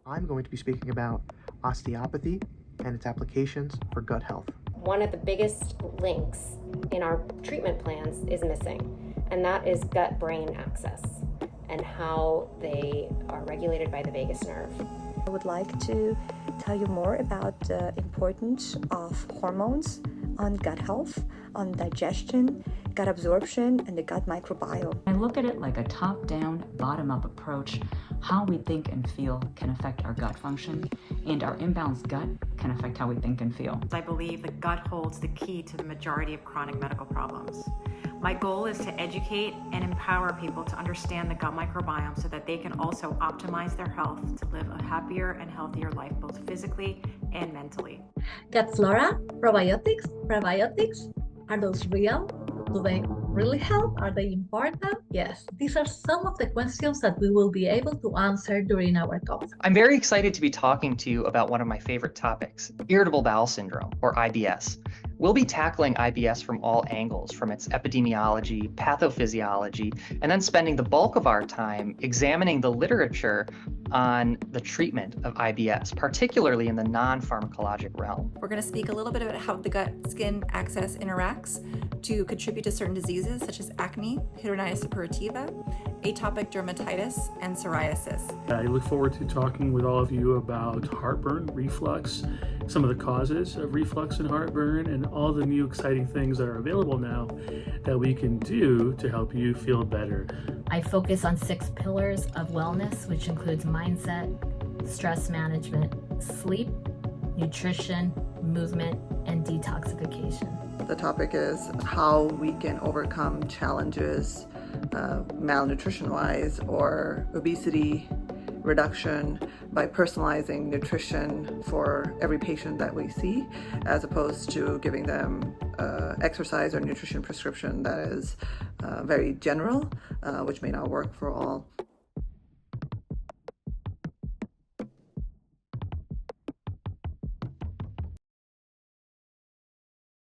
I'm going to be speaking about osteopathy and its applications for gut health. One of the biggest links in our treatment plans is missing, and that is gut-brain axis and how they are regulated by the vagus nerve. I would like to tell you more about the importance of hormones on gut health, on digestion, gut absorption, and the gut microbiome. I look at it like a top-down, bottom-up approach. How we think and feel can affect our gut function, and our imbalanced gut can affect how we think and feel. I believe the gut holds the key to the majority of chronic medical problems. My goal is to educate and empower people to understand the gut microbiome so that they can also optimize their health to live a happier and healthier life, both physically and mentally. Gut flora, probiotics, prebiotics, are those real? Do they really help? Are they important? Yes, these are some of the questions that we will be able to answer during our talk. I'm very excited to be talking to you about one of my favorite topics, irritable bowel syndrome, or IBS. We'll be tackling IBS from all angles, from its epidemiology, pathophysiology, and then spending the bulk of our time examining the literature on the treatment of IBS, particularly in the non-pharmacologic realm. We're going to speak a little bit about how the gut-skin axis interacts to contribute to certain diseases such as acne, hidradenitis suppurativa, atopic dermatitis, and psoriasis. I look forward to talking with all of you about heartburn, reflux, some of the causes of reflux and heartburn, and all the new exciting things that are available now that we can do to help you feel better. I focus on 6 pillars of wellness, which includes mindset, stress management, sleep, nutrition, movement, and detoxification. The topic is how we can overcome challenges malnutrition-wise or obesity reduction by personalizing nutrition for every patient that we see, as opposed to giving them exercise or nutrition prescription that is very general, which may not work for all